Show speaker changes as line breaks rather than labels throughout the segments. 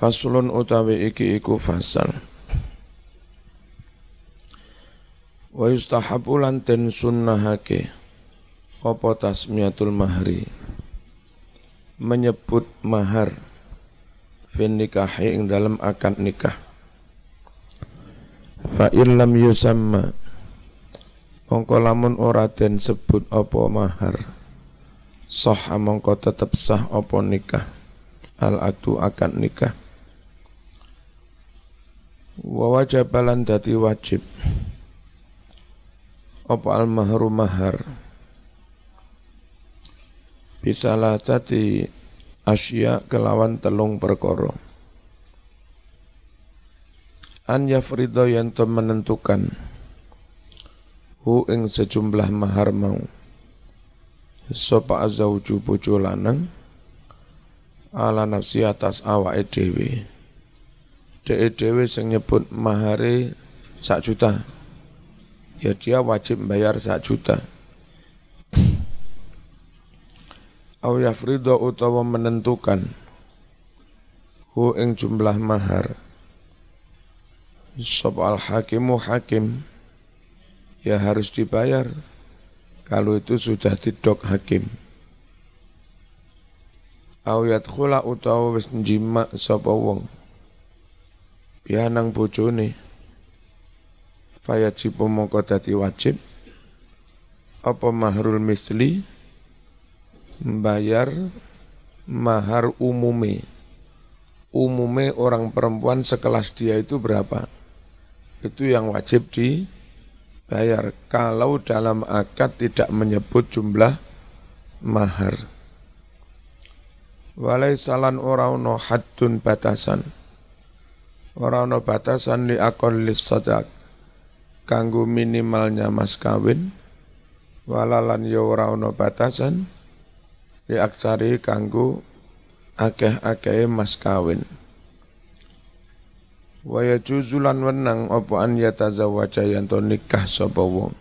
Faslun utawi iki iku fasal. Wa yustahabu lan den sunnahake apa tasmiyatul mahri, menyebut mahar fin nikahi ing dalam akad nikah. Fa illam yusamma mongko lamun ora den sebut apa mahar, sah mongko tetep sah apa nikah, al adu akad nikah. Wa wajabalan dadi wajib apa al mahru mahar bisalah tadi asya kelawan telung perkara. An yafridha yen to menentukan hu ing sejumlah mahar mau sapa azauju bojo lanang ala nafsi atas awake dhewe. Dhewe sing nyebut mahare 1 juta, ya dia wajib bayar 1 juta. Au yafridha utawa menentukan hu ing jumlah mahar sapa al-hakimu hakim, ya harus dibayar kalau itu sudah didok hakim. Au yadkhula utawa wis njima sapa wong pianang bojone, fayajibu mongko dadi wajib apa mahrul misli, membayar mahar umume orang perempuan sekelas dia itu berapa, itu yang wajib dibayar kalau dalam akad tidak menyebut jumlah mahar. Walaisalan ora ono haddun batasan, ora ono batasan li aqallis sadaq kanggo minimalnya mas kawin, walalan ya ora ono batasan li aksari kanggo akeh-akehe mas kawin. Wa yajuzulan wenang apa an yatazawwaja yen to nikah sapa wong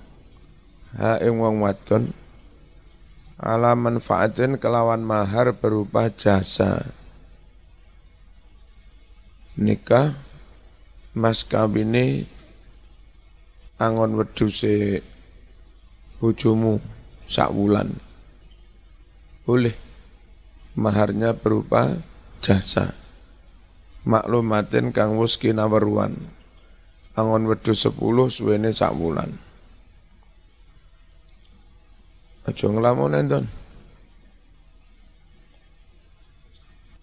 ha ing wong wadon ala manfaatin kelawan mahar berupa jasa. Nikah mas kawine angon wedhuse bojomu 1 wulan, boleh maharnya berupa jasa. Maklumatin kang wis kinaweruan angon wedhus 10 suwene 1 wulan. Aja nglamun enten.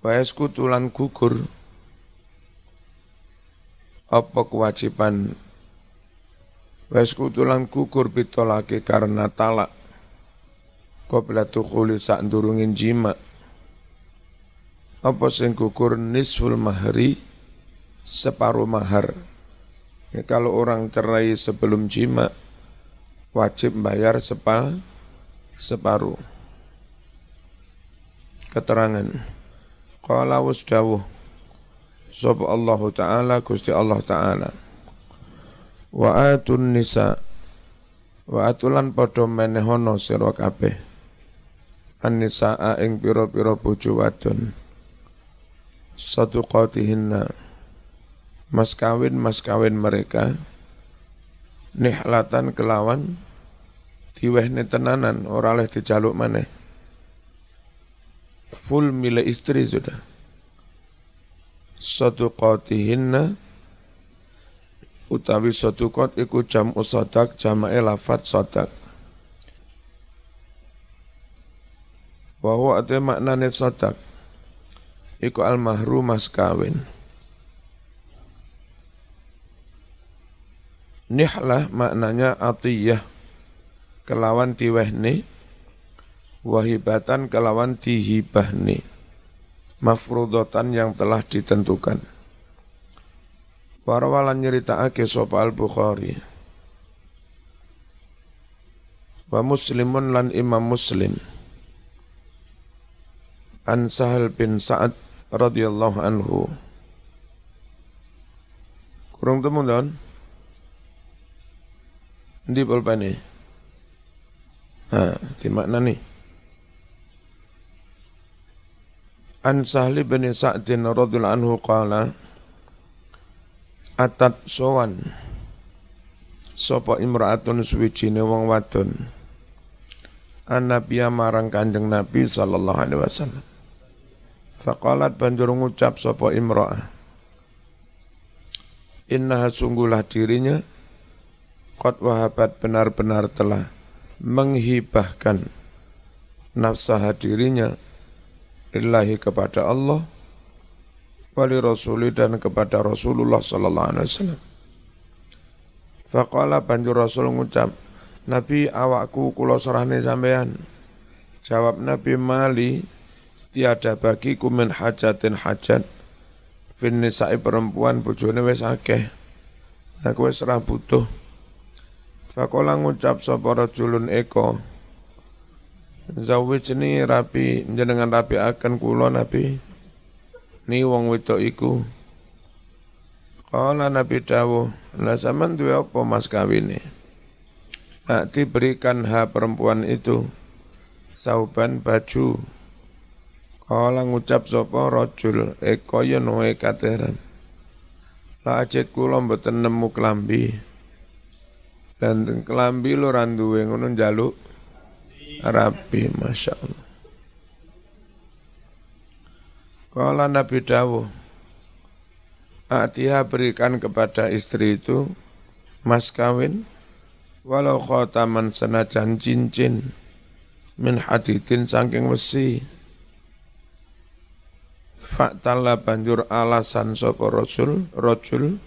Waes kutulan gugur apa kewajiban wes kutulan gugur bitolake karena talak qabla tukhuli sak ndurungin jima. Apa sing gugur nisful mahri, separuh mahar. Ya, kalau orang cerai sebelum jima wajib bayar separuh. Keterangan qala wasdawuh sapa Allah Ta'ala Gusti Allah Ta'ala wa atun nisa wa atulan padha menehono sira kabeh an-nisaa ing pira-pira bojo wadon sadaqatihinna mas kawin mereka nihlatan kelawan diwehne tenanan ora oleh dijaluk maneh, full milik istri sudah. Sadaqatihinna utawi sadaqat iku jam'u sadaq, jama'e lafadz sadaq. Wa huwa ate maknane sadaq iku al-mahru mas kawin. Nihlah maknanya atiyah kelawan diwehne, wahibatan kelawan dihibahne, mafrudatan yang telah ditentukan. Warawalan nyeritakake sapa al-Bukhari wa Muslimun lan Imam Muslim an Sahal bin Sa'ad radhiyallahu anhu. Kurang temu don? Ndi pulpane? Di makna nih? An Sahli bin Sa'din radhiyallahu anhu qala atat sowan sapa imra'atun suwijine wong wadon An-Nabiya marang Kanjeng Nabi sallallahu alaihi wasallam. Faqalat banjur ngucap sapa imra'ah. Innaha sungguhlah dirinya qad wahabat benar-benar telah menghibahkan nafsah dirinya lillahi kepada Allah wali rasuli dan kepada Rasulullah sallallahu alaihi wasallam. Faqala banjur Rasul ngucap, Nabi awakku kula serahne sampean. Jawab Nabi mali tiada bagiku min hajatin hajat fin nisa'i perempuan bojone wis akeh. Aku wis ora butuh. Faqala ngucap sapa rajulun eko. Zawijni rapi jenengan rapi akan kula Nabi. Ni wong wedok iku. Qala Nabi dawuh, "Lah sampean duwe apa mas kawine?" Diberikan hak perempuan itu sauban baju. Kala ngucap sapa rajul kaya noe kateran. La ajit kula mboten nemu klambi. Dan klambi lho ra duwe ngono njaluk rapi masyaallah. Kala Nabi dawuh Atiha berikan kepada istri itu mas kawin walau khotaman senajan cincin min hadidin saking besi. Faktala banjur alasan sapa rajul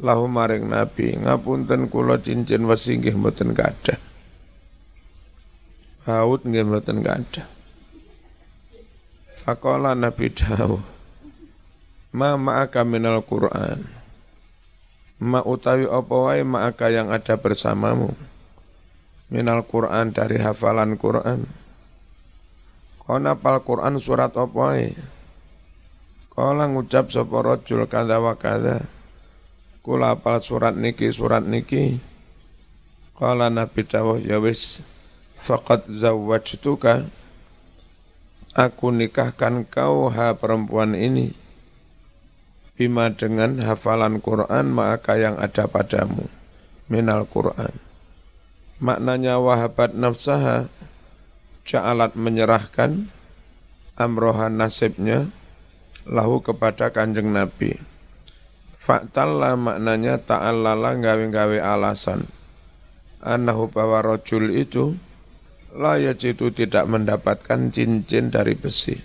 lahu maring Nabi ngapunten kula cincin besi nggih mboten gadah. Haud nggih mboten gadah. Faqala Nabi dawuh ma ma'aka minal Qur'an. Ma utawi apa wae ma'aka yang ada bersamamu minal Qur'an dari hafalan Qur'an. Kau napal Qur'an surat apa wae? Kala ngucap sapa rajul kadza wa kadza. Kula hafal surat niki. Kala Nabi dawuh ya wis faqad zawwajtuka. Aku nikahkan kau ha perempuan ini bima dengan hafalan Quran maka yang ada padamu minal Quran. Maknanya wahabat nafsaha ja'alat menyerahkan amrohan nasibnya lahu kepada Kanjeng Nabi. Faktalla maknanya ta'allala gawe-gawe alasan annahu bahwa rajul itu la yajidu tidak mendapatkan cincin dari besi.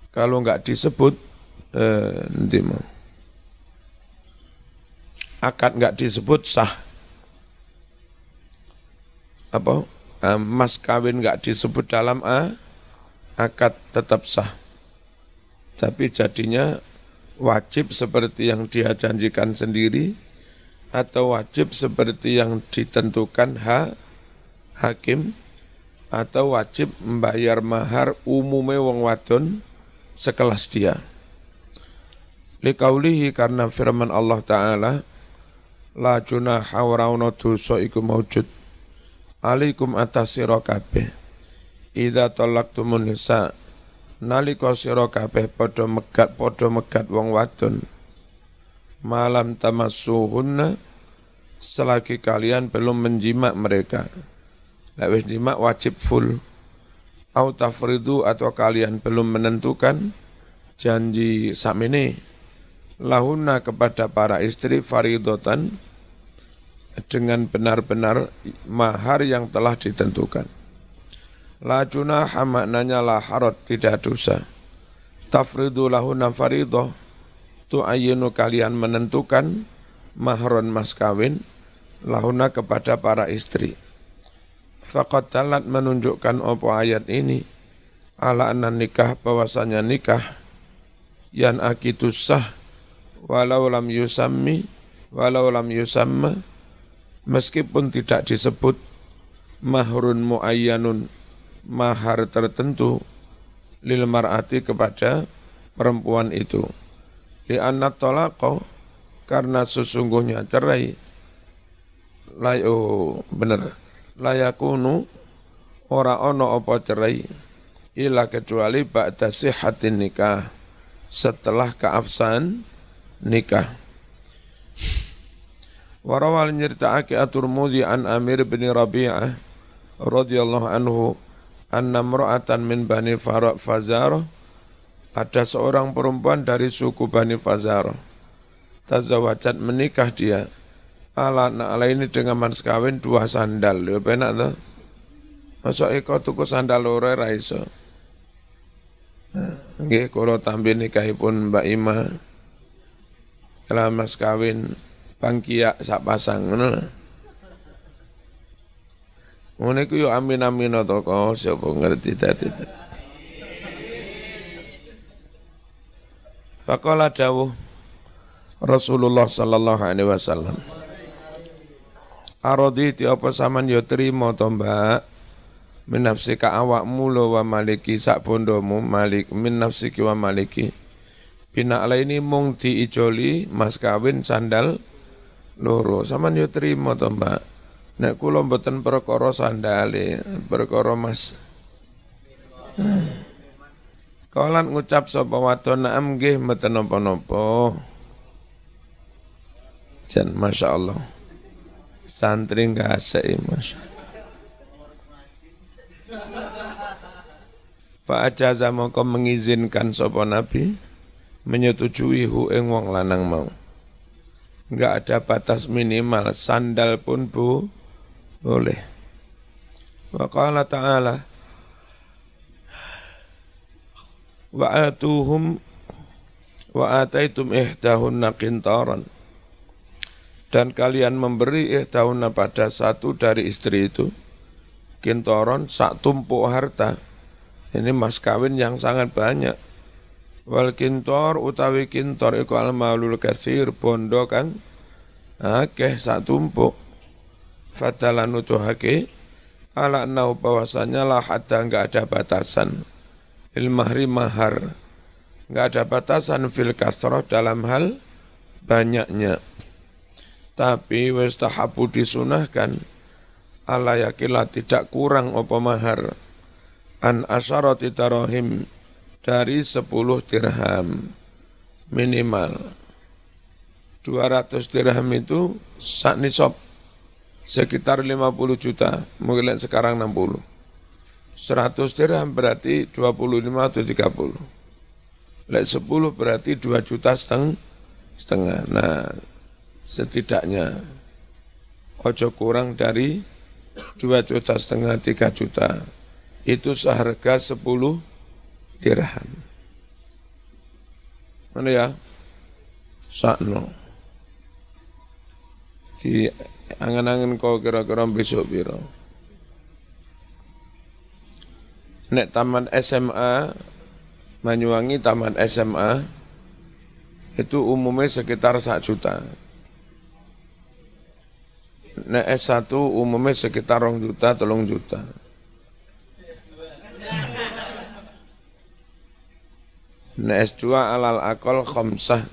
Kalau enggak disebut akad enggak disebut sah. Apa? Mas kawin enggak disebut dalam akad tetap sah. Tapi jadinya wajib seperti yang dia janjikan sendiri atau wajib seperti yang ditentukan hakim atau wajib membayar mahar umumnya wong wadon sekelas dia. Liqaulihi karena firman Allah Ta'ala la junaha wa rauna dosa iku maujud alaikum atas sira kabeh idza talaqtumun nisa nalika sira kabeh padha megat wong wadon malam tamassuhunna selagi kalian belum menjimak mereka. Lek wis jimak wajib full. Au tafridu atau kalian belum menentukan janji sakmene lahuna kepada para istri faridotan dengan benar-benar mahar yang telah ditentukan. La junaha maknanya la haraj tidak dosa. Tafridu lahuna faridoh tu'ayyinu kalian menentukan mahron mas kawin lahuna kepada para istri. Faqad talat menunjukkan apa ayat ini ala anna nikah bahwasanya nikah yan akidus sah walau lam yusamma meskipun tidak disebut mahrun muayyanun mahar tertentu lil mar'ati kepada perempuan itu. Li anna talaqa karena sesungguhnya cerai layakunu ora ono apa cerai ila kecuali ba'da sihhatin nikah, setelah keabsahan nikah. Warawal nyeritaake at-Tirmidzi an Amir bin Rabi'ah radhiyallahu anhu anna imra'atan min Bani Fazarah, ada seorang perempuan dari suku Bani Fazarah, tazawwajat menikah dia, ala ini dengan mas kawin 2 sandal. Ya penak to. Masa eko tuku sandal loro ra iso. Nggih kula tambi nikahipun Mbak Ima. Kalau mas kawin pangkia sak pasang ngono. Ngono iku yo amin-amin to kok sapa ngerti dadi. Faqala dawuh Rasulullah sallallahu alaihi wasallam, araditi apa sampean yo trima to Mbak, min nafsika awakmu lo wa maliki sak bondomu, malik min nafsiki wa maliki, bina alaini mung diijoli mas kawin sandal loro, sampean yo trima to Mbak. Nek kula mboten perkara sandale, perkara mas. Kalan ngucap sapa wadon naam nggih mboten napa-napa. Jan masyaallah. Santri ngasih masyaallah. Fa ajaza mongko mengizinkan sapa Nabi menyetujui hu ing wong lanang mau. Enggak ada batas minimal, sandal pun boleh. Wa qala ta'ala wa atuhum wa ataitum ihdahunna qintaran, dan kalian memberi ihdahunna pada satu dari istri itu qintaran, sak tumpuk harta. Ini mas kawin yang sangat banyak. Wal qintar utawi qintar iku al malul katsir, bondo kang akeh sak tumpuk. Fadalan nutuhake ala nau bahwasanya lah ada enggak ada batasan. Il mahri mahar, enggak ada batasan fil kasrah dalam hal banyaknya. Tapi wastahabu disunahkan ala yakila tidak kurang apa mahar an asyarati darahim, dari 10 dirham minimal. 200 dirham itu sak nisab sekitar 50 juta, mungkin sekarang 60. 100 dirham berarti 25 atau 30. Lek 10 berarti 2 juta setengah. Nah, setidaknya ojo kurang dari 2 juta setengah, 3 juta. Itu seharga 10 dirham. Mana ya? Sakno. Di angan-angan kau kira-kira besok biro. Nek taman SMA, Banyuwangi taman SMA, itu umumnya sekitar 1 juta. Nek S1 umumnya sekitar 2 juta, 3 juta. Nek S2 alal akol khamsah.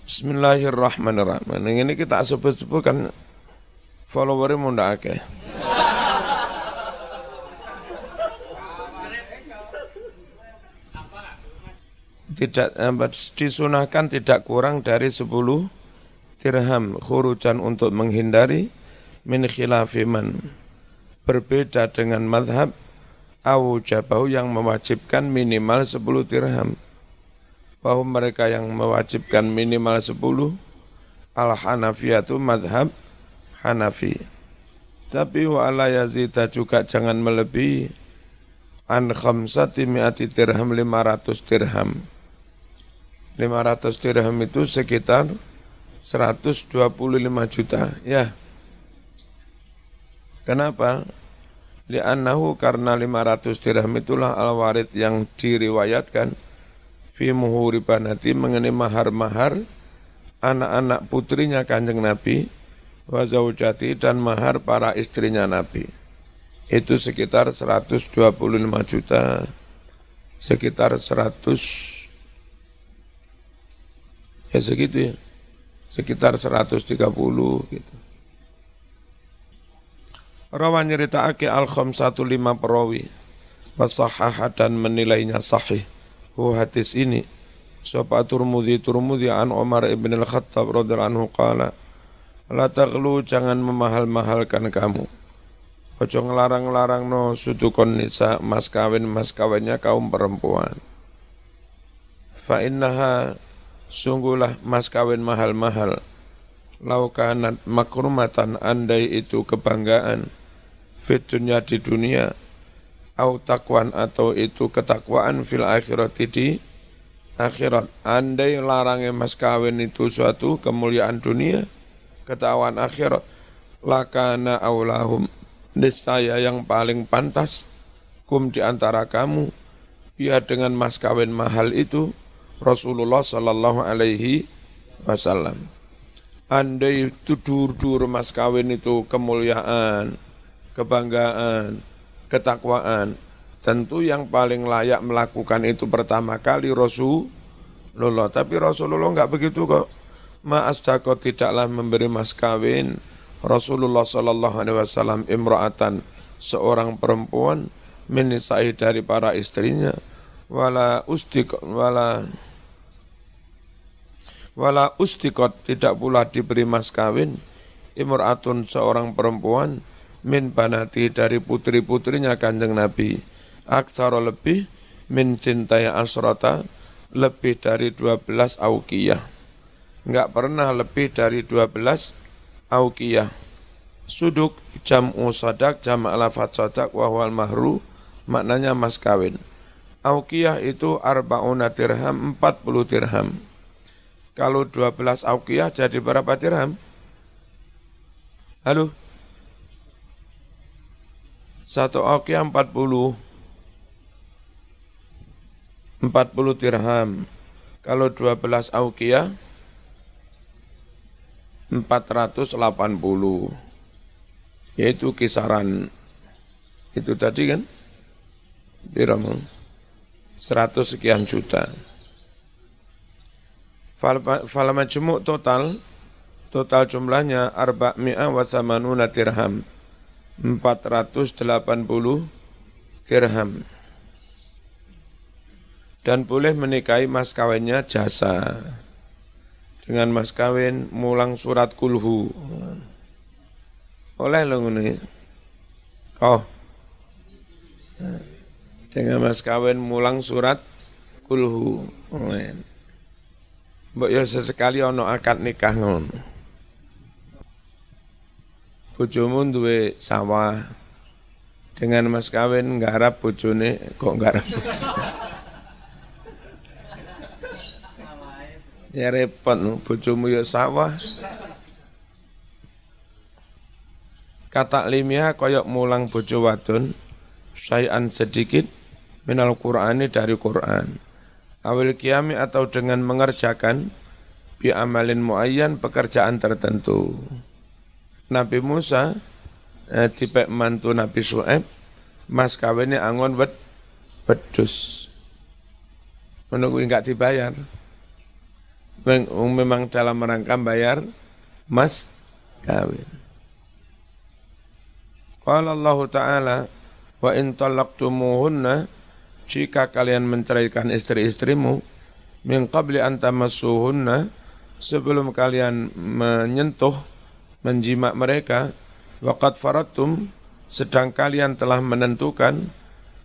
Bismillahirrahmanirrahim. Ini kita sebut-sebut kan followernya mau ndak akeh. Disunahkan tidak kurang dari 10 dirham khurujan untuk menghindari min khilafi man, berbeda dengan madhab awjabahu yang mewajibkan minimal 10 dirham. Bahwa mereka yang mewajibkan minimal 10 al-Hanafiyatu madhab Hanafi. Tapi wa ala yazida juga jangan melebihi an khamsati mi'ati dirham, 500 dirham. 500 dirham itu sekitar 125 juta. Ya. Kenapa? Li'annahu karena 500 dirham itulah al-warid yang diriwayatkan fi muhuri banati mengenai mahar-mahar anak-anak putrinya Kanjeng Nabi, wa zaujati dan mahar para istrinya Nabi. Itu sekitar 125 juta, sekitar 100, ya segitu ya, sekitar 130 gitu. Rawan nyeritaake al-khamsatu 5 perawi wasahah dan menilainya sahih hadis ini. Sapa Turmudi an Umar ibn al-Khattab radhiyallahu anhu qala la taghlu, jangan memahal-mahalkan kamu. Ojo ngelarang-larang no sudukon nisa mas kawinnya kaum perempuan. Fa innaha, sungguhlah mas kawin mahal-mahal. Laukanat makrumatan, andai itu kebanggaan. Fit dunya, di dunia. Au takwan, atau itu ketakwaan fil akhirati, di akhirat. Andai larangnya mas kawin itu suatu kemuliaan dunia, ketakwaan akhirat, lakana aulahum, niscaya yang paling pantas kum di antara kamu ya dengan mas kawin mahal itu Rasulullah sallallahu alaihi wasallam. Andai itu dur mas kawin itu kemuliaan, kebanggaan, ketakwaan, tentu yang paling layak melakukan itu pertama kali Rasulullah. Tapi Rasulullah enggak begitu kok. Ma'asdaqo, tidaklah memberi mas kawin Rasulullah sallallahu alaihi wasallam imra'atan, seorang perempuan, min nisa'i, dari para istrinya, wala ustikot, tidak pula diberi mas kawin imra'atun, seorang perempuan, min banati, dari putri-putrinya Kanjeng Nabi, aktsara, lebih, min cintai asrata, lebih dari 12 auqiyah. Enggak pernah lebih dari 12 auqiyah. Suduk jam'u sadak, jam' lafadz sadak, wahwal mahru, maknanya mas kawin. Auqiyah itu arba'una dirham, 40 dirham. Kalau 12 auqiyah jadi berapa dirham? Halo? 1 auqiyah 40 dirham. Kalau 12 auqiyah 480, yaitu kisaran itu tadi kan, dirham 100 sekian juta. Fal majmu' total jumlahnya 480 dirham, 480 dirham. Dan boleh menikahi mas kawinnya jasa. Dengan mas kawin mulang surat kulhu. Oleh lo ngene. Oh. Dengan mas kawin mulang surat kulhu. Mbok yo sesekali ana akad nikah ngono. Bojomu duwe sawah. Dengan mas kawin nggarap bojone kok nggarap. Ya repot, bojomu ya sawah. Kata limia koyok mulang bojo wadon, syai'an sedikit, minal Qur'ani, dari Qur'an. Awil qiyami, atau dengan mengerjakan, bi amalin muayyan, pekerjaan tertentu. Nabi Musa, dipek mantu Nabi Syu'aib, mas kawinnya angon wedus. Menunggu enggak dibayar. Memang dalam rangka bayar mas kawin. Qala Allah Ta'ala, wa in talaqtumuhunna, jika kalian menceraikan istri-istrimu, min qabli an tamassuhunna, sebelum kalian menyentuh, menjimak mereka, waqad faradtum, sedang kalian telah menentukan,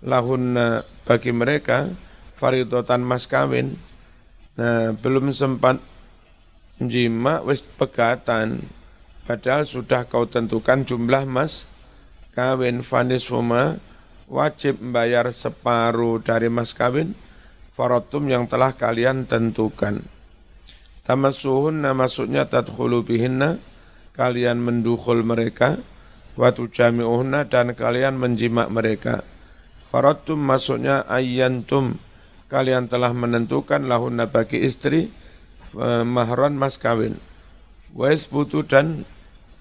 lahunna, bagi mereka, faridatan, mas kawin. Nah, belum sempat jima wis pegatan, padahal sudah kau tentukan jumlah mas kawin. Fanisfuma, wajib membayar separuh dari mas kawin, faratum, yang telah kalian tentukan. Tamassuhunna, maksudnya tadkhulu bihinna, kalian mendukhul mereka, wa tujami'uhunna, dan kalian menjimak mereka. Faratum, maksudnya ayyantum, kalian telah menentukan lahunna, bagi istri, mahron, mas kawin. Wa isbutu, dan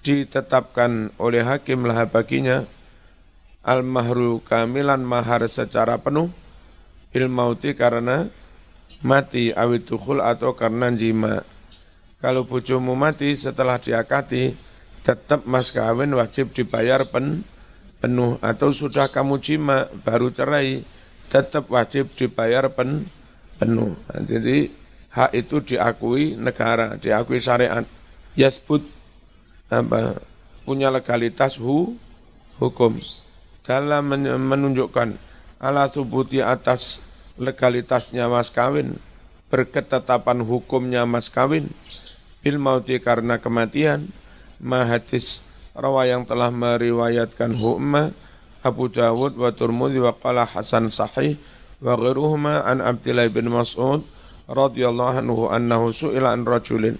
ditetapkan oleh hakim lah baginya, al-mahru kamilan, mahar secara penuh, bil mauti, karena mati, awit dukhul, atau karena jima. Kalau bojomu mati setelah diakati, tetap mas kawin wajib dibayar penuh, atau sudah kamu jima baru cerai, tetap wajib dibayar penuh. Nah, jadi hak itu diakui negara, diakui syariat. Yasbut punya legalitas hukum. Dalam menunjukkan ala subuti atas legalitasnya mas kawin, berketetapan hukumnya mas kawin, bil mauti karena kematian, ma hadis rawa yang telah meriwayatkan hu'ma Abu Dawud wa Turmudi wa qala Hasan sahih wa ghiruhuma an Abdillah bin Mas'ud radhiyallahu anhu annahu su'ila an rajulin,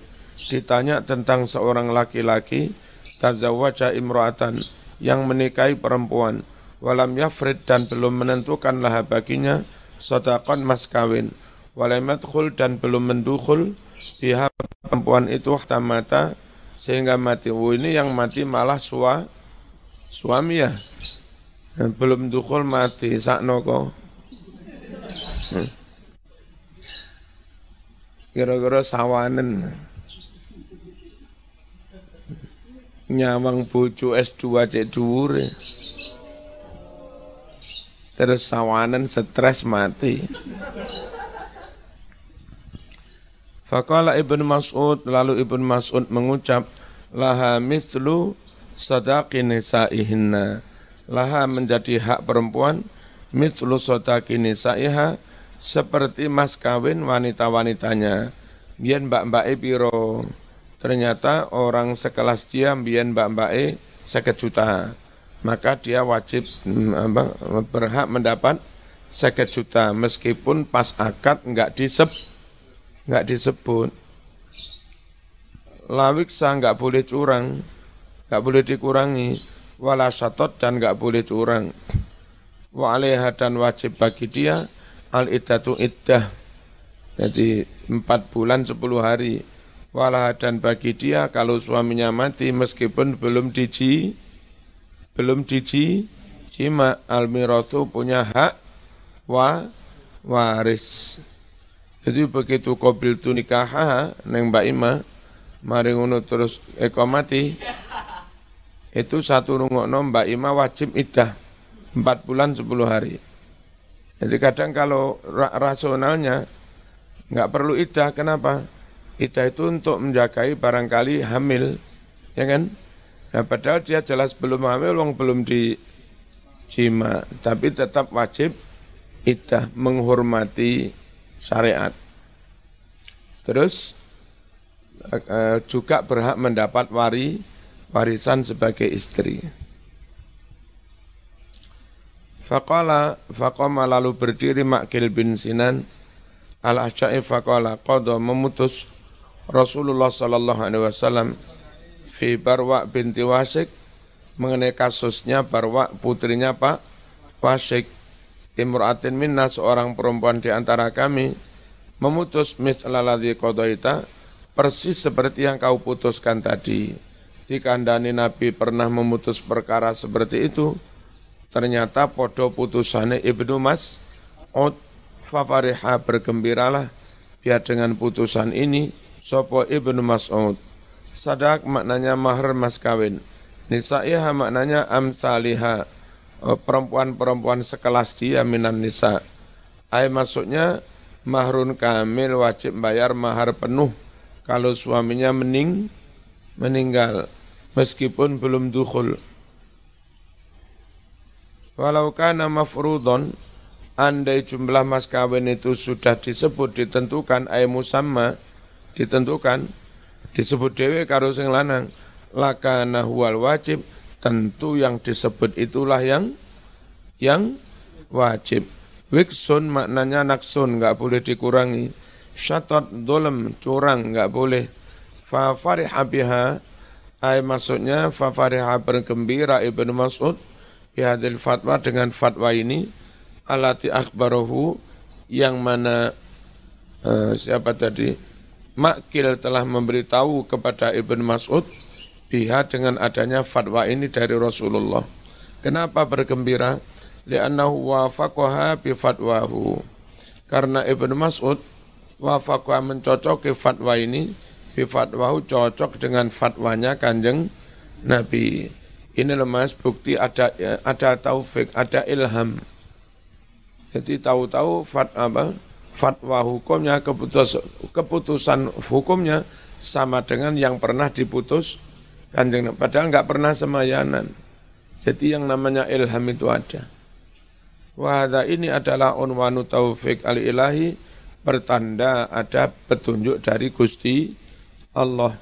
ditanya tentang seorang laki-laki tazawwaja imra'atan yang menikahi perempuan, walam yafrid dan belum menentukan laha baginya sadaqan mas kawin, walam yadkhul dan belum mendukhul biha perempuan itu mata sehingga mati. Ini yang mati malah suami ya, belum dukhul mati sakno kok. Kira-kira sawanen nyawang bojo S2 cek dhuwur, terus sawanen stres mati. Faqala Ibnu Mas'ud, lalu Ibnu Mas'ud mengucap, laha mithlu sadaqi nisaihinna, laha menjadi hak perempuan, mithlu sadaqi nisaiha, seperti mas kawin wanita-wanitanya. Biyen mbak-mbake piro? Ternyata orang sekelas dia biyen mbak-mbake 1 juta. Maka dia wajib berhak mendapat 1 juta meskipun pas akad enggak disebut. Lawiksa enggak boleh curang, enggak boleh dikurangi, wala syatot dan enggak boleh curang. Wa alaiha dan wajib bagi dia al-iddatu iddah, jadi 4 bulan 10 hari. Walah dan bagi dia kalau suaminya mati meskipun belum jima, al-mirathu punya hak waris. Jadi begitu qabil tu nikah neng Mbak Ima mari ngono terus eko mati, itu satu rungokno Mbak Ima wajib iddah 4 bulan 10 hari. Jadi kadang kalau rasionalnya enggak perlu iddah, kenapa? Iddah itu untuk menjagai barangkali hamil, ya kan? Nah, padahal dia jelas belum hamil, belum dijima, tapi tetap wajib iddah, menghormati syariat. Terus juga berhak mendapat warisan sebagai istri. Faqama lalu berdiri Ma'qil bin Sinan al-Asy'ari faqala qada memutus Rasulullah sallallahu alaihi wasallam fi Barwa binti Wasyik mengenai kasusnya Barwa putrinya Pak Wasyik, imra'atin minna seorang perempuan di antara kami memutus mislalladzi qadaita persis seperti yang kau putuskan tadi. Dikandani Nabi pernah memutus perkara seperti itu, ternyata podo putusannya Ibnu Mas'ud, fafariha bergembiralah biar dengan putusan ini sopo Ibnu Mas'ud. Sadak maknanya mahar mas kawin, nisaiha maknanya amsaliha, perempuan-perempuan sekelas dia minan nisa. Maksudnya mahrun kamil, wajib bayar mahar penuh kalau suaminya meninggal meskipun belum dukhul. Walau kana mafrudon, andai jumlah mas kawin itu sudah disebut, ditentukan, musamma, ditentukan, disebut dewe karo sing lanang, lakana huwal wajib, tentu yang disebut itulah yang wajib. Wiksun maknanya naksun, enggak boleh dikurangi. Syatat dolem, curang, enggak boleh. Fa fariha biha, maksudnya fa fariha bergembira Ibnu Mas'ud bihadil fatwa dengan fatwa ini, alati akhbarahu yang mana siapa tadi Ma'qil telah memberitahu kepada Ibnu Mas'ud biha dengan adanya fatwa ini dari Rasulullah. Kenapa bergembira? Li'annahu wafaqaha bi fatwahu, karena Ibnu Mas'ud wafaqaha mencocoki fatwa ini bi fatwahu, cocok dengan fatwanya Kanjeng Nabi. Ini loh Mas, bukti ada taufik, ada ilham. Jadi tahu-tahu fatwa hukumnya, keputusan hukumnya sama dengan yang pernah diputus Kanjeng Nabi. Padahal enggak pernah semayanan. Jadi yang namanya ilham itu ada. Wahada ini adalah unwanu taufik al-ilahi, pertanda ada petunjuk dari Gusti Allah.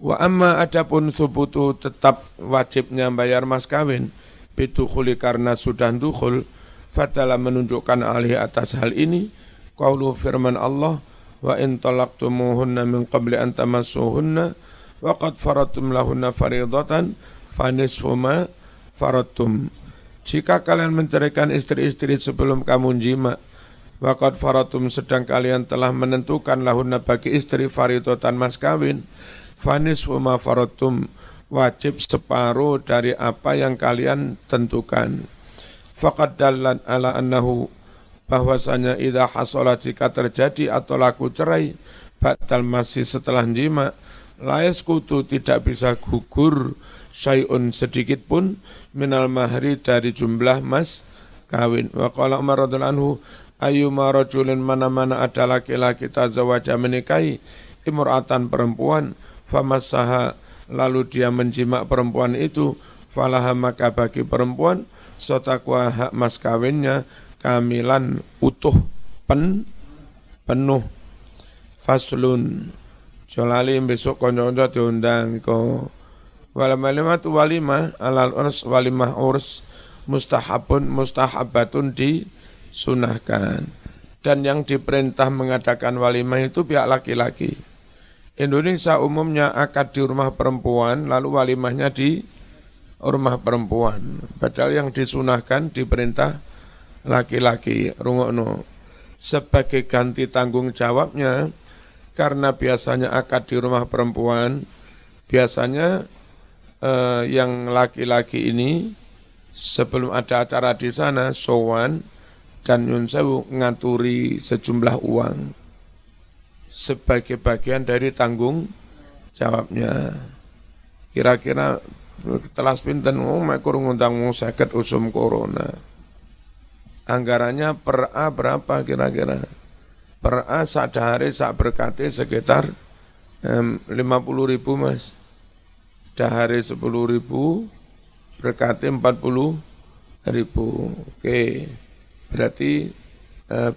Wa amma adapun subutu tetap wajibnya bayar mas kawin, bidukhuli karena sudah dukhul, fadalah menunjukkan alih atas hal ini, qaulu firman Allah, wa in talaqtumuhunna min qabli an tamassuhunna, wa qad faradtum lahunna faridatan, fanisfu ma faradtum. Jika kalian menceraikan istri-istri sebelum kamu jima, wa qad faradtum sedang kalian telah menentukan lahunna bagi istri faridatan mas kawin, fanisfu ma faradtum, wajib separuh dari apa yang kalian tentukan. Faqad dallan ala annahu, bahwasanya idza hasolat jika terjadi atau laku cerai batal masih setelah jima, la yasqutu tidak bisa gugur syai'un sedikit pun minal mahri dari jumlah mas kawin. Wa qala Umar radhiyallahu anhu, ayyuma rajulin mana-mana ada laki-laki tazawaja menikahi imra'atan perempuan, famassaha lalu dia menjimak perempuan itu, falaha maka bagi perempuan sotakwa hak mas kawinnya kamilan utuh penuh. Faslun jolali besok konco-konco diundang ko walimah alal urs, walimah urs mustahabatun disunahkan, dan yang diperintah mengadakan walimah itu pihak laki-laki. Indonesia umumnya akad di rumah perempuan, lalu walimahnya di rumah perempuan. Padahal yang disunahkan diperintah laki-laki. Rungokno, sebagai ganti tanggung jawabnya, karena biasanya akad di rumah perempuan, biasanya yang laki-laki ini sebelum ada acara di sana sowan dan nyun sewu ngaturi sejumlah uang sebagai bagian dari tanggung jawabnya. Kira-kira telas pinten mekur ngundang 50 usum corona. Anggarannya per A berapa kira-kira? Per A sak dahare sak berkate sekitar 50.000 Mas. Dahare 10.000, berkate 40.000. Oke. Berarti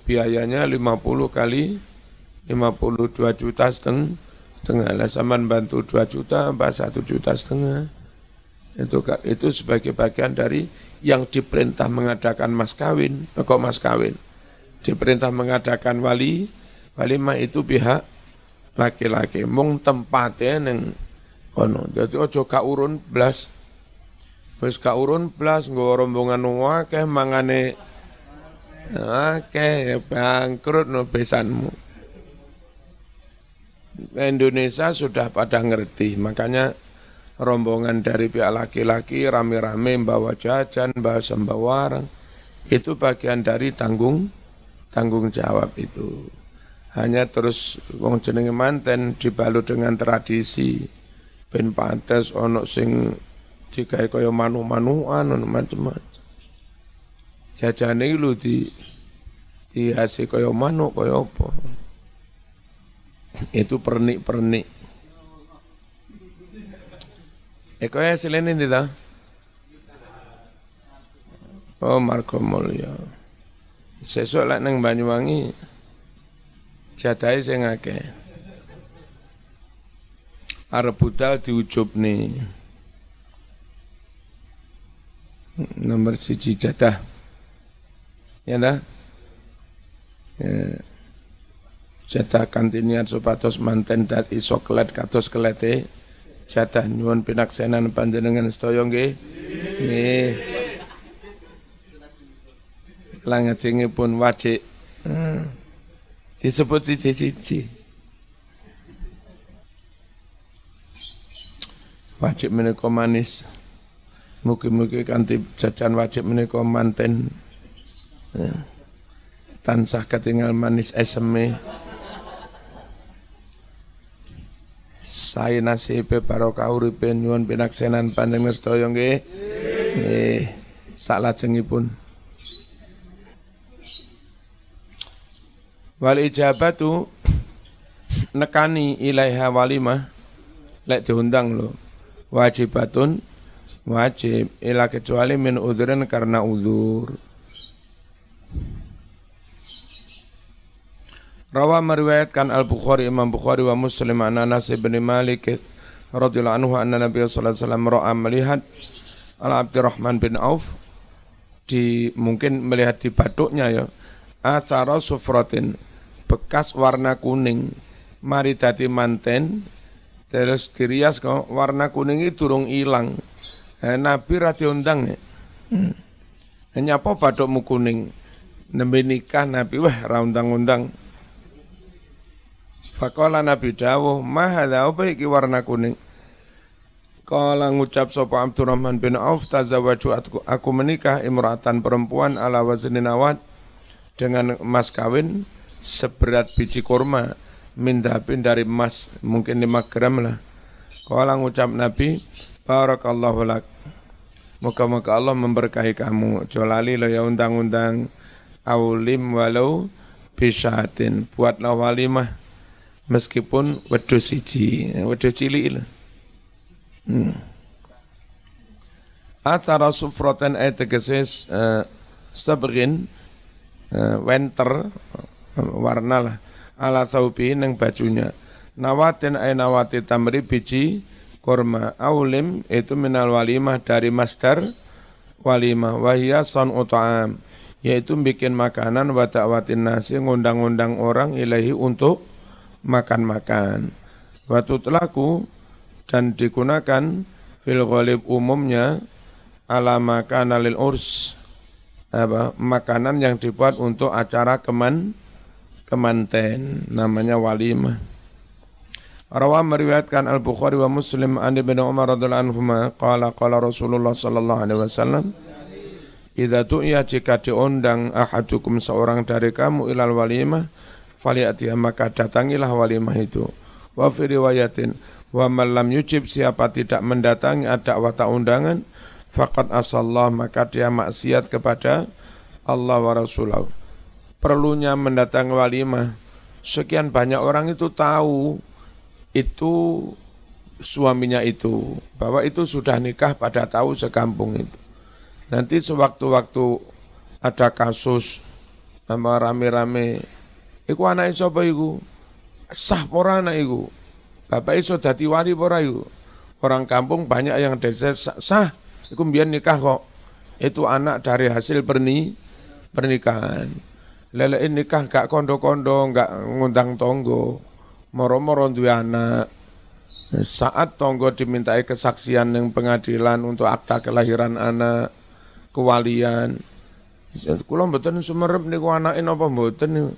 biayanya 50 kali 52 juta setengah. Lah sampean bantu 2 juta, mbak 1,5 juta. Itu sebagai bagian dari yang diperintah mengadakan mas kawin. Kok mas kawin? Diperintah mengadakan walimah itu pihak laki-laki. Mung tempatnya neng kono. Jadi ojo kaurun blas. Wis kaurun blas nggo rombongan akeh mangane akeh bangkrut no besanmu. Indonesia sudah pada ngerti, makanya rombongan dari pihak laki-laki rame-rame bawa jajan, bawa sembawarang, itu bagian dari tanggung jawab itu. Hanya terus wong jenenge manten dibalut dengan tradisi, ben pantes ono sing digawe kaya manu-manuan macam-macam. Jajane lho dihasil kaya manuk kaya apa. Itu pernik-pernik. Eko ya silene ndi ta? Oh, Margo Mulya. Sesuk lek nang Banyuwangi jadahe sing akeh. Arep budal diujubne. Nomor 1 jadah. Ya dah. Ya. Jatah kantinian supados manten dadi soklet kados kelete jatah nyuwun pinaksenan panjenengan sedaya nggih. Nggih. Lajengipun wajib disebut siji-siji. Wajib menika manis. Mugi-mugi kanthi jajan wajib menika manten tansah ketinggal manis eseme. sae nasibe barokah uripe nyuwun pinaksenan panjenengan sedaya nggih. Nggih, salajengipun. Wal ijabatu nekani ilaiha walimah lek diundang lho. Wajibatun wajib ila kecuali min udhurin karena udzur. Rawa meriwayatkan Al-Bukhari Imam Bukhari wa Muslim an Anas bin Malik radhiyallahu anhu anna Nabi sallallahu alaihi wasallam ra'a melihat Al-Abdurrahman bin Auf mungkin melihat di batuknya ya athara sufratin bekas warna kuning mari dadi manten terus dirias kok warna kuning itu durung ilang. Nabi ra diundang nek. Nyapa batukmu kuning nembe nikah Nabi wah ra undang-undang. Faqala Nabi dawuh, "Ma hadza apa iki warna kuning?" Kala ngucap sapa Abdurrahman bin Auf, "Tazawwaju aku menikah imra'atan perempuan ala wazni nawat dengan emas kawin seberat biji kurma min dhabin dari emas, mungkin 5 gram lah." Kala ngucap Nabi, "Barakallahu lak." Moga-moga Allah memberkahi kamu. Jolali lo ya undang-undang aulim walau bisyatin, buatlah walimah meskipun wedhus siji, wedhus cilik lho. Athara sufratan ay tegese sabrin winter warna lah ala thawbi nang bajunya. Nawatin ay nawati tamri biji kurma. Aulim itu minal walimah dari masdar walimah. Wahia san'u ta'am yaitu bikin makanan wa ta'watin nasi ngundang-undang orang ilahi untuk makan-makan. Wa tutlaku dan digunakan fil ghalib umumnya ala makanan lil urs makanan yang dibuat untuk acara kemanten namanya walimah. Rawa meriwayatkan Al-Bukhari wa Muslim an Ibnu Umar radhiyallahu anhuma qala Rasulullah sallallahu alaihi wasallam idza tu'iya jika diundang ahadukum seorang dari kamu ilal walimah faliyati maka datangilah walimah itu. Wa fi riwayatin wa man lam yujib siapa tidak mendatangi ada wata undangan faqad asallah maka dia maksiat kepada Allah wa Rasulahu. Perlunya mendatangi walimah, sekian banyak orang itu tahu itu suaminya itu, bahwa itu sudah nikah pada tahu sekampung itu. Nanti sewaktu-waktu ada kasus sama rame-rame, iku anak sapa iku? Sah pora anak iku? Bapak iso dadi wali pora iku? Orang kampung banyak yang desa sah, iku mbiyen nikah kok. Itu anak dari hasil pernikahan. Lelein nikah gak kondo-kondo, gak ngundang tonggo. Moro-moro duwe anak. Saat tonggo dimintai kesaksian yang pengadilan untuk akta kelahiran anak, kewalian. Kula mboten sumerep niku anake napa mboten.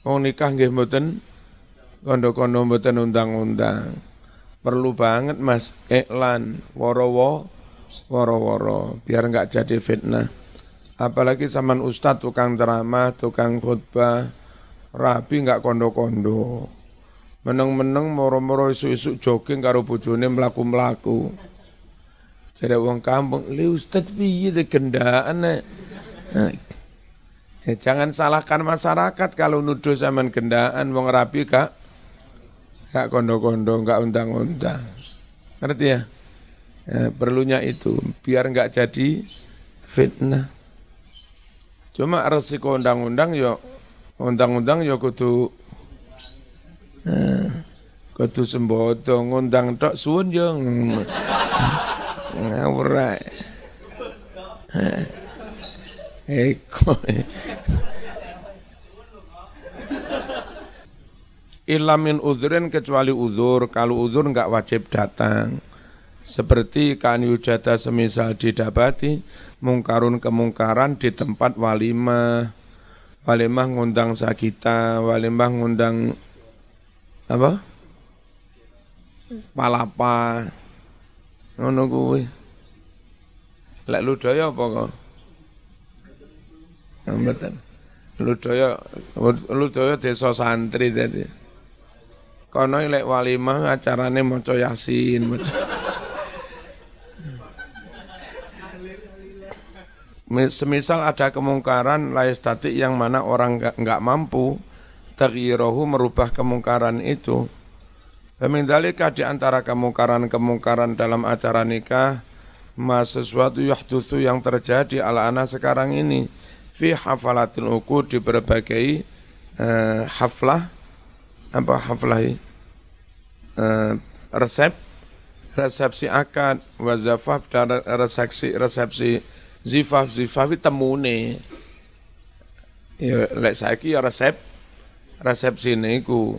Wong nikah nggih mboten kondo-kondo mboten undang-undang. Perlu banget Mas iklan woro-woro biar enggak jadi fitnah. Apalagi zaman ustadz tukang ceramah, tukang khutbah, rabi enggak kondo-kondo. Meneng-meneng moro-moro isu-isu jogging karo bojone mlaku-mlaku. Jare wong kampung, "Li ustadz piye gendaan nek?" Jangan salahkan masyarakat kalau nuduh zaman gendaan wong rabi gak kondo-kondo, gak undang-undang. Ngerti ya? Perlunya itu biar enggak jadi fitnah. Cuma resiko undang-undang yo kudu sembodo ngundang tok suwun yo ngawur ae. Ilamin udhurin kecuali udhur, kalau udhur enggak wajib datang. Seperti kan yujada semisal didapati mungkarun kemungkaran di tempat walimah. Walimah ngundang sakita, walimah ngundang apa? Palapa. Ngono kuwi. Lek ludaya apa kok? Mboten. Ludaya desa santri tadi. Kono lek walimah acarane maca Yasin. Semisal ada kemungkaran laistati yang mana orang enggak mampu taghyiruhu merubah kemungkaran itu. Pemindalika di antara kemungkaran dalam acara nikah sesuatu yahdutsu yang terjadi ala-ana sekarang ini fi hafalatil uqud di berbagai haflah resepsi akad wa zafaf dan resepsi zifaf temune ya lek saiki ya resepsi niku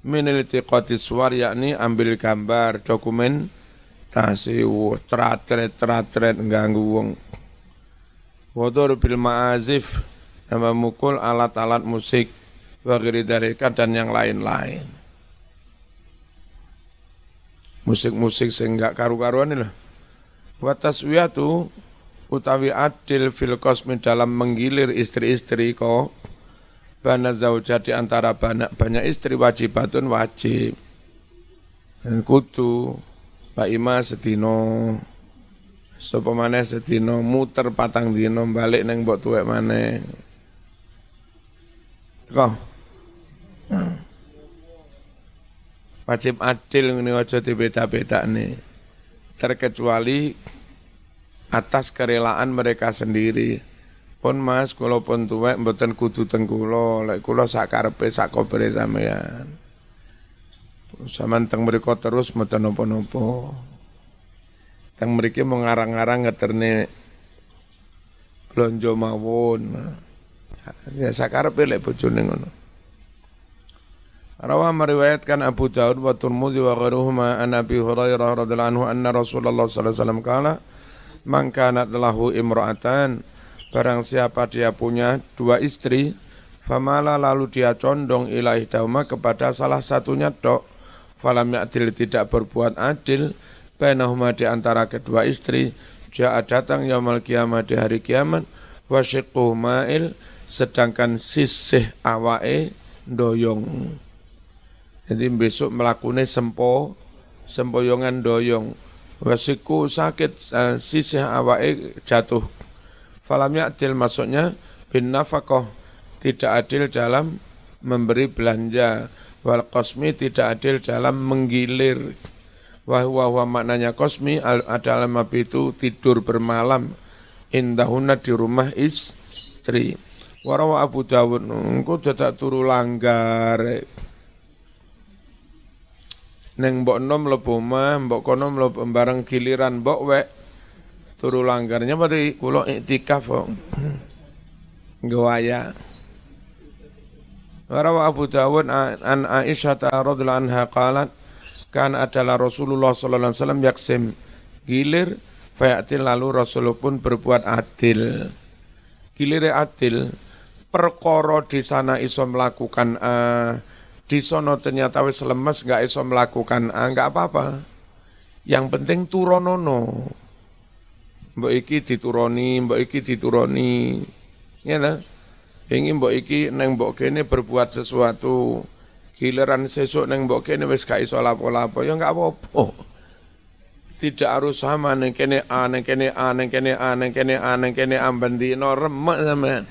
min iltiqati suwar yakni ambil gambar dokumen tratret ganggu wong wadur bil ma'azif memukul alat-alat musik wagiri dalika dan yang lain-lain. Musik-musik sing enggak karu-karuan lah. Wa taswiyatu utawi adil fil qasmi dalam menggilir istri-istri kok bana zaujah di antara banyak istri wajibatun wajib. Kudu Pak Ima sedino sapa maneh sedino muter patang dino balik nang mbok tuwek maneh. Kok wajib adil ngene aja dibeda-bedakne terkecuali atas kerelaan mereka sendiri. Pun Mas kula pun tuwek mboten kudu teng kula, lek kula sak karepe sak kobere sampean. Sampeyan teng mriku terus mboten napa-napa. Teng mriki mengarang-arang ngeterne blonjo mawon. Ya sak karepe lek bojone ngono. Rawah meriwayatkan Abu Daud wa Tirmidzi wa ghairuhuma an Abi Hurairah radhiyallahu anhu anna Rasulullah sallallahu alaihi wasallam qala man kanat lahu imra'atan barang siapa dia punya dua istri famala lalu dia condong ila ihdahuma kepada salah satunya tok falam ya'dil tidak berbuat adil bainahuma di antara kedua istri jaa datang yaumul kiamah di hari kiamat wa syiqquhu ma'il sedangkan sisih awake ndoyong. Jadi besok melakukan sempoyongan doyong. Wasiku sakit sisih awake jatuh. Falam ya'dil maksudnya bin nafaqah tidak adil dalam memberi belanja. Wal qasmi tidak adil dalam menggilir. Wahwa maknanya qasmi adalah mabitu tidur bermalam. Indahuna di rumah istri. Warawa Abu Dawud engko dadak turu langgar. Neng mbok nom mlebu omah, mbok kono mlebu bareng giliran mbok wek turu langgarnya berarti kula iktikaf kok. Ngwaya. Warawa Abu Dawud an Aisyah radhiyallahu anha qalat kan adalah Rasulullah sallallahu alaihi wasallam yaksim gilir fayatil lalu Rasul pun berbuat adil. Gilire adil perkara di sana iso melakukan di sono ternyata wis lemes enggak iso melakukan enggak apa-apa. Yang penting turonono. Mbok iki dituroni, mbok iki dituroni. Ya ta? Ingin mbok iki neng mbok kene berbuat sesuatu. Giliran sesuk neng mbok kene wis gak iso lapo-lapo ya enggak apa-apa. Tidak harus sama neng kene A, neng kene A, neng kene A, neng kene A, neng kene A bendino remek sampean.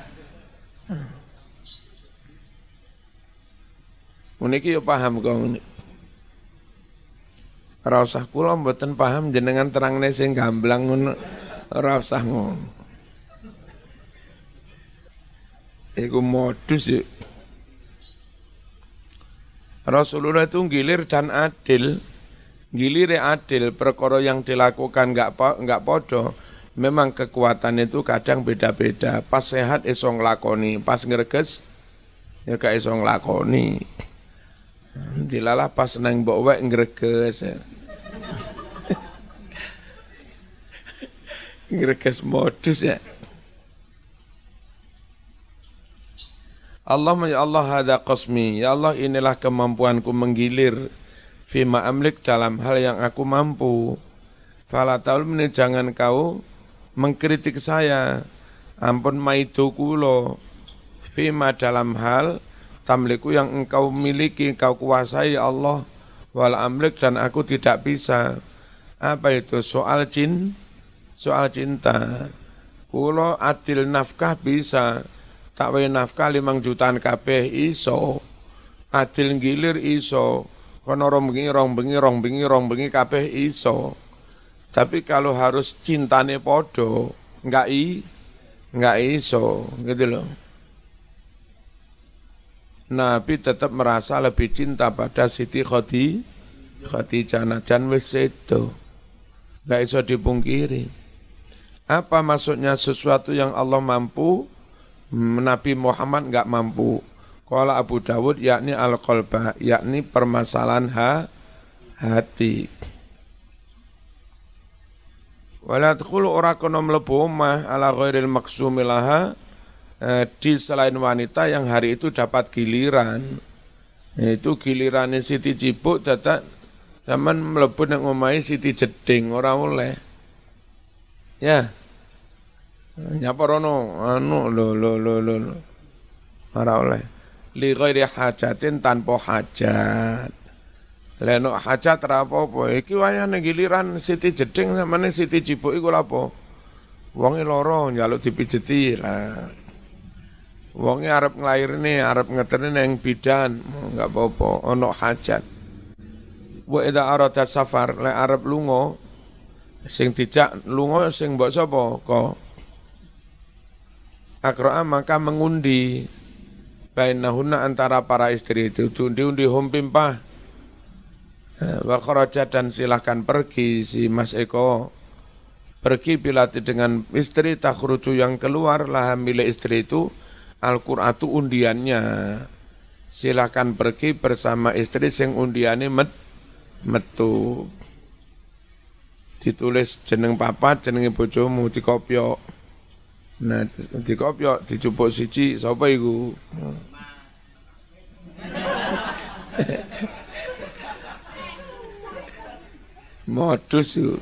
Uniki yo paham kok ngene. Ora usah kula mboten paham jenengan terangne sing gamblang ngono. Ora usah ngono. Iku modus ya. Rasulullah itu gilir dan adil. Gilire adil, perkara yang dilakukan enggak podo. Memang kekuatan itu kadang beda-beda. Pas sehat iso nglakoni, pas ngreges ya gak iso nglakoni. Dilalah pas nang mbok wek ngreges. Ngreges modus ya. Allahumma ya Allah hadza qasmi, ya Allah inilah kemampuanku menggilir fima amlik dalam hal yang aku mampu. Fala taulmini jangan kau mengkritik saya. Ampun maido kula fima dalam hal tamliku yang engkau miliki, engkau kuasai Allah, wal amlik dan aku tidak bisa. Apa itu? Soal cinta. Kulo adil nafkah bisa, tak wae nafkah 5 jutaan kabeh iso. Adil gilir iso, kono rong bengi kabeh iso. Tapi kalau harus cintane podo, enggak iso, gitu loh. Nabi tetap merasa lebih cinta pada Siti Khadijah najan wis sedo. Enggak iso dipungkiri. Apa maksudnya sesuatu yang Allah mampu, Nabi Muhammad enggak mampu. Qala Abu Dawud yakni al-qalba, yakni permasalahan hati. Wala tadkhulu ora kono mlebu omah ala ghairil maksumi laha, di selain wanita yang hari itu dapat giliran. Itu gilirannya Siti Cibuk dadak zaman mlebu nang omahe Siti Jeding ora oleh. Ya. Nyaporono lho. Ora oleh. Li ghairi hajatin tanpa hajat. Leno hajat ra apa-apa. Iki wayane giliran Siti Jeding samane Siti Cibuk iku lha apa? Wonge lara njaluk dipijeti lah. Wonge arep nglairne, arep ngeterne nang bidan, enggak apa-apa, ono hajat. Wa idza arada safar, lek arep lunga, sing dijak lunga sing mbok sapa? Kok Akro'a maka mengundi bainahunna antara para istri itu, undi hum pimpah. Wa kharaja dan silahkan pergi si Mas Eko. Pergi bilati dengan istri takhruju yang keluar lah milik istri itu Al-Qur'atu undiannya. Silakan pergi bersama istri sing undiane metu. Ditulis jeneng papa, jenenge bojomu dikopyok. Nah, dikopyok dicupuk siji sapa iku? Modus itu.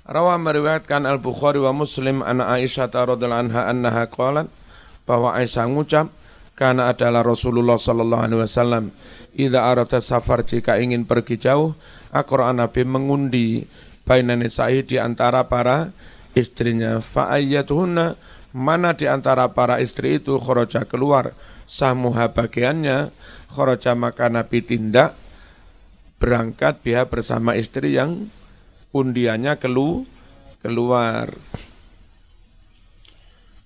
Rawa meriwayatkan Al-Bukhari wa Muslim anna Aisyah radhiyallahu anha annaha qalat bahwa Aisyah ngucap karena adalah Rasulullah sallallahu alaihi wasallam idza arada safar jika ingin pergi jauh Al-Qur'an Nabi mengundi bainan nisa'i di antara para istrinya fa ayyatuhunna mana di antara para istri itu kharaja keluar sahmuha bagiannya kharaja maka Nabi tindak berangkat biha bersama istri yang undiannya keluar.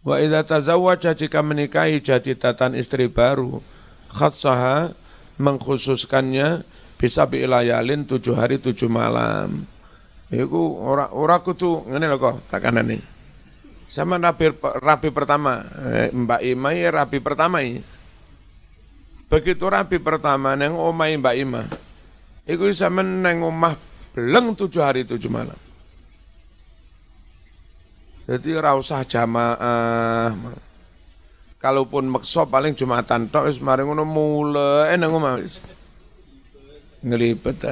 Wa idza tazawwaja jika menikahi jadidatan istri baru, khassaha mengkhususkannya bisa biilayalin 7 hari 7 malam. Iku ora kudu ngene lho kok takanane. Sama rabi pertama, Mbak Ima rabi pertama iki. Begitu rabi pertama nang omahe Mbak Ima. Iku sampean nang omah beleng 7 hari 7 malam. Jadi ora usah jamaah. Kalaupun maksa paling Jumatan tok wis mari ngono mulai nang omah wis. Ngelipet.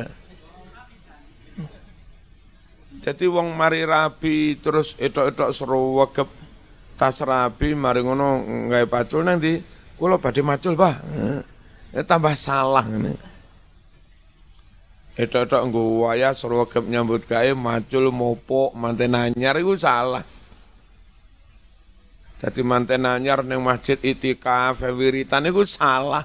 Jadi wong mari rabi terus etok-etok sruwegep tas rabi mari ngono gawe pacul nang ndi kula badhe macul, Pak. Tambah salah ngene. Etok-etok nggo wayah sruwegep nyambut gawe macul mopok manten anyar iku salah. Dadi manten anyar ning masjid itikaf wiritan iku salah.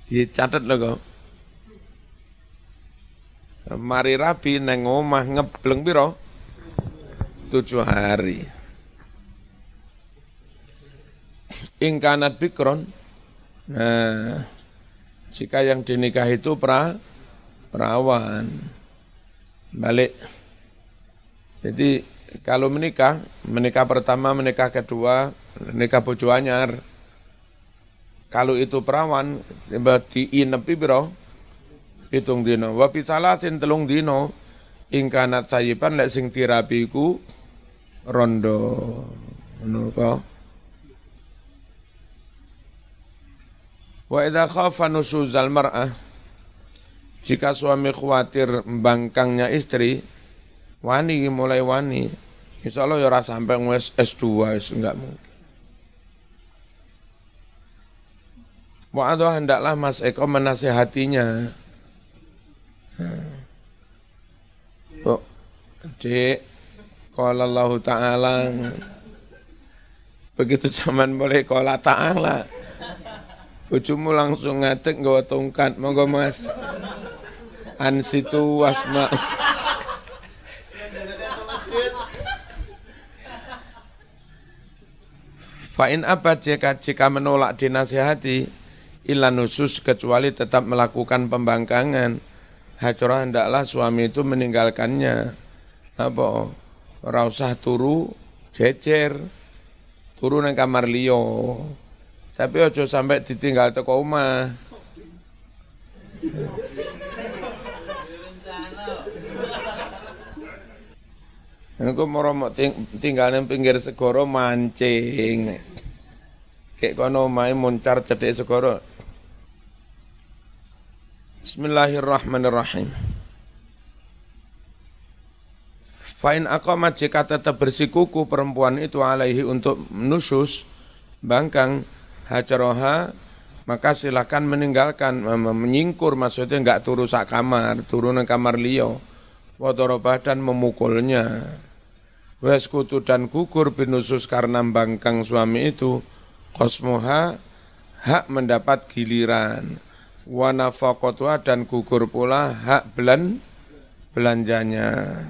Dicatet lho kok. Mari rabi nang omah ngebleng pira? 7 hari. Ingkanat bikron. Nah, jika yang dinikah itu perawan. Balik. Jadi kalau menikah pertama, menikah kedua, menikah bojo anyar. Kalau itu perawan, diinepi pira? 7 dina. Wa pisalasin 3 dina. Ingkanat sayiban lek sing dirabi iku rondo. Ngono kok. Wa idza khafa nusuzal mar'ah jika suami khawatir membangkangnya istri mulai wani Insyaallah ya ora sampai wis S2 wis enggak mungkin. Wa'adha hendaklah Mas Eko menasihatinya. Kok Dik, qala Allah Ta'ala. Begitu zaman boleh qala Ta'ala. Bojomu langsung ngadeg nggawa tongkat, monggo Mas. Ansitu wasma. Fa'in apa jika menolak dinasihati illa nusus kecuali tetap melakukan pembangkangan. Hajrah hendaklah suami itu meninggalkannya. Apa? Ora usah turu jejer. Turu nang kamar liya. Tapi aja sampai ditinggal teko omah. Aku mau tinggal nang pinggir segara mancing. Kayak kono omahe moncar cedhek segara. Bismillahirrahmanirrahim. Fa'in aqamat jika tetap bersikuku perempuan itu alaihi untuk nusus, bangkang, hajaroha, maka silakan meninggalkan, menyingkur maksudnya enggak turu sak kamar, turun ke kamar liya, wadorobah dan memukulnya. Waskutu dan gugur binusus karena bangkang suami itu, qasmuha, hak mendapat giliran. Wa nafaqatuha dan gugur pula hak belanjanya.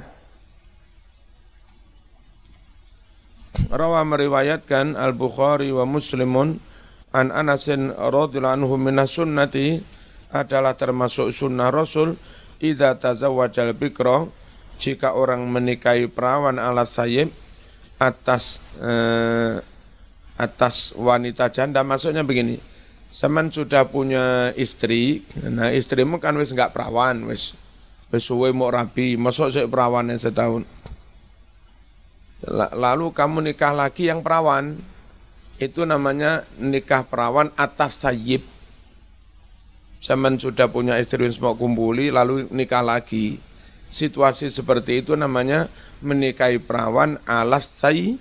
Rawa meriwayatkan Al-Bukhari wa Muslimun an Anasin radhiyallahu anhu minas sunnati adalah termasuk sunnah Rasul idza tazawwajal bikra jika orang menikahi perawan ala sayyib atas wanita janda, maksudnya begini. Saman sudah punya istri, nah istrimu kan wis enggak perawan, wis suwe mau rabi, masuk sik perawannya setahun. Lalu kamu nikah lagi yang perawan, itu namanya nikah perawan atas sayyib. Saman sudah punya istri wis mau kumpuli, lalu nikah lagi. Situasi seperti itu namanya menikahi perawan alas sayyib.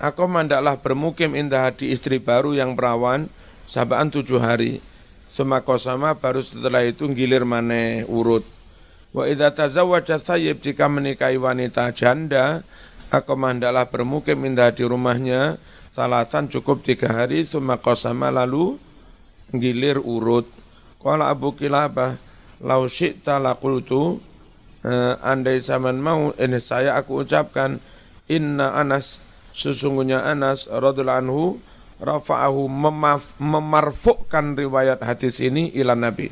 Aku mandaklah bermukim indah di istri baru yang perawan sabaan 7 hari. Semakosama baru setelah itu gilir maneh urut. Wa idza tazawwaja sayyib jika menikahi wanita janda, aku mandaklah bermukim indah di rumahnya salasan cukup 3 hari. Semakosama lalu gilir urut. Qala Abu Kilabah, lau syi'ta laqultu, andai zaman mau ini saya aku ucapkan inna Anas, sesungguhnya Anas radhiyallahu anhu rafa'ahu memarfukkan riwayat hadis ini ila Nabi.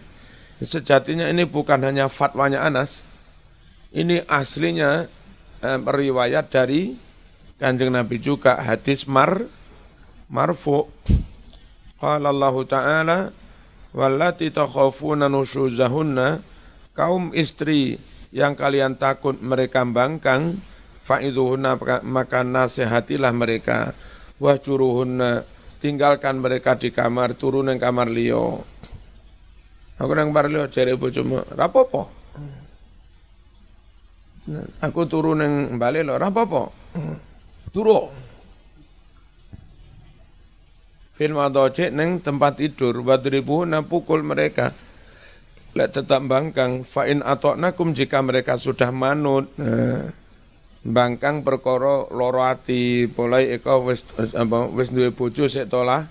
Sejatinya ini bukan hanya fatwanya Anas, ini aslinya riwayat dari Kanjeng Nabi juga, hadis marfu'. Qala Allah Ta'ala wallati takhafuna nusyuzahunna, kaum istri yang kalian takut mereka bangkang, fa'idhuhunna maka nasihatilah mereka, wahjuruhunna tinggalkan mereka di kamar, turun yang kamar liya. Aku nang kamar liya jare bojomu, ra apa-apa. Aku turun yang balik lho, ra apa-apa. Turu. Fil madaji neng tempat tidur, wadribuhunna pukul mereka. Lek tetap bangkang, fa'in atoknakum jika mereka sudah manut. Bangkang perkara loro ati, polai eko wis duwe bojo sik tolah.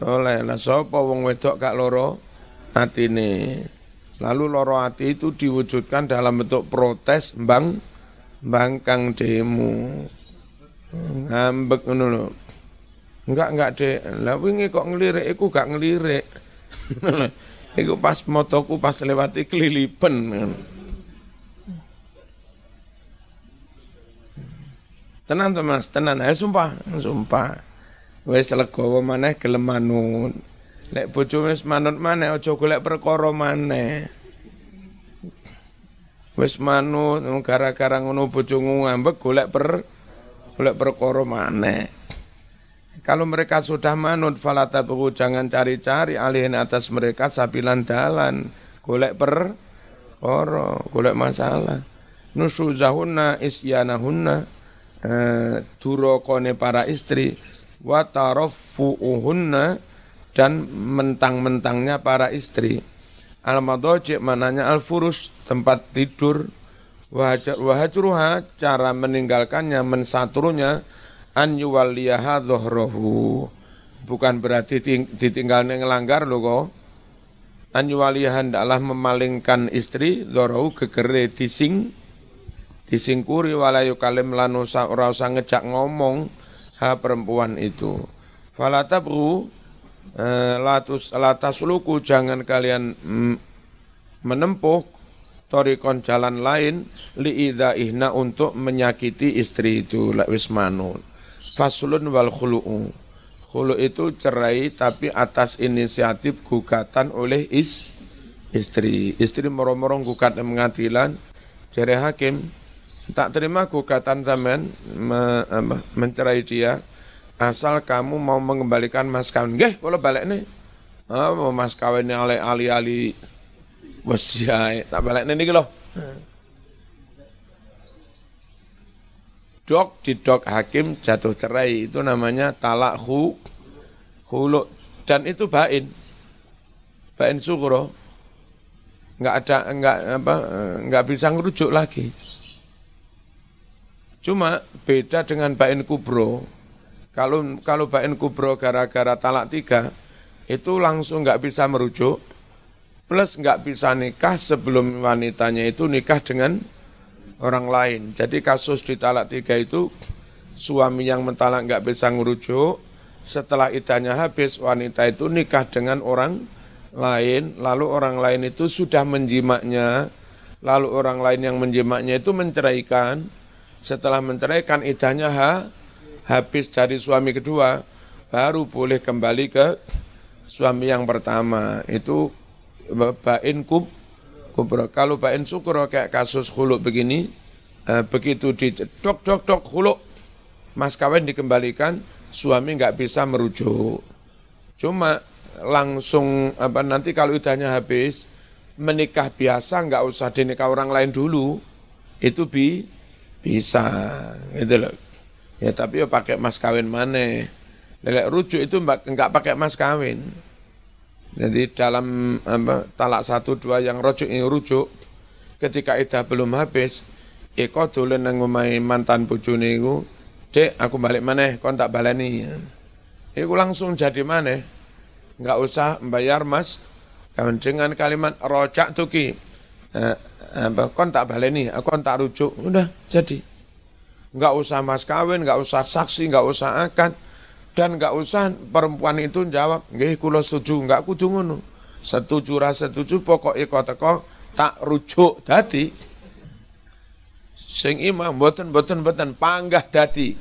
Oleh lah sapa wong wedok gak loro atine. Lalu loro ati itu diwujudkan dalam bentuk protes bangkang demo. Ngambek ngono lho. Enggak Dek. Lah wingi kok ngelirik iku gak ngelirik. Iku pas motoku pas lewati kelilipen. Tenan to Mas, tenan. Sumpah. Wis legowo maneh gelem manut. Lek bojo wis manut maneh aja golek perkara maneh. Wis manut gara-gara ngono bojomu ngambek golek perkara maneh. Kalau mereka sudah manut falata buku jangan cari-cari alihin atas mereka sabilan dalan golek Ora golek masalah. Nusuzahunna isyanahunna durakane para istri wa taraffuhunna dan mentang-mentangnya para istri. Al-madaji' mananya al-furus tempat tidur. Wahajruha cara meninggalkannya mensatrunya an yuwalliyaha dhuhrahu. Bukan berarti ditinggal ngelanggar lho kok. An yuwalliyaha hendaklah memalingkan istri dhuhrahu gegere disingkuri wala yukalim lan ora usah ngejak ngomong perempuan itu. Fala tabru latasluku jangan kalian menempuh torikon jalan lain liidzaihna untuk menyakiti istri itu wis manun. Faslun wal khulu'u. Khulu' itu cerai tapi atas inisiatif gugatan oleh istri. Istri moro-moro gugat pengadilan jere hakim tak terima gugatan sampean mencerai dia asal kamu mau mengembalikan mas kawin. Nggih, kula balekne. Mas kawin ali-ali wes ya, tak balekne niki lho. Dok hakim jatuh cerai itu namanya talak khulu dan itu bain sugro. Enggak bisa ngerujuk lagi. Cuma beda dengan bain kubro. Kalau bain kubro gara-gara talak 3 itu langsung enggak bisa merujuk. Plus nggak bisa nikah sebelum wanitanya itu nikah dengan orang lain. Jadi kasus di talak 3 itu suami yang mentalak nggak bisa ngurujuk. Setelah iddahnya habis wanita itu nikah dengan orang lain. Lalu orang lain itu sudah menjimaknya. Lalu orang lain yang menjimaknya itu menceraikan. Setelah menceraikan iddahnya habis dari suami kedua. Baru boleh kembali ke suami yang pertama. Itu bain kubro. Kalau bain sukro kayak kasus khulu begini, begitu di dok khulu, mas kawin dikembalikan, suami nggak bisa merujuk. Cuma langsung nanti kalau iddahnya habis, menikah biasa nggak usah dinikah orang lain dulu, itu bisa, gitu loh. Ya tapi ya pakai mas kawin mana? Lelek rujuk itu nggak pakai mas kawin. Jadi dalam talak 1, 2 yang rujuk ketika iddah belum habis, iko dolen nang omahe mantan bojone iku, "Dek, aku balik maneh, kon tak baleni." Iku langsung jadi maneh. Enggak usah membayar mas kawin dengan kalimat rojak tuki. Kon tak baleni, aku kon tak rujuk, udah jadi. Enggak usah mas kawin, enggak usah saksi, enggak usah akad. Dan enggak usah perempuan itu jawab, nggih kula setuju, enggak kudu ngono. Setuju ra setuju pokoke kok teko tak rujuk dadi. Sing imam mboten panggah dadi.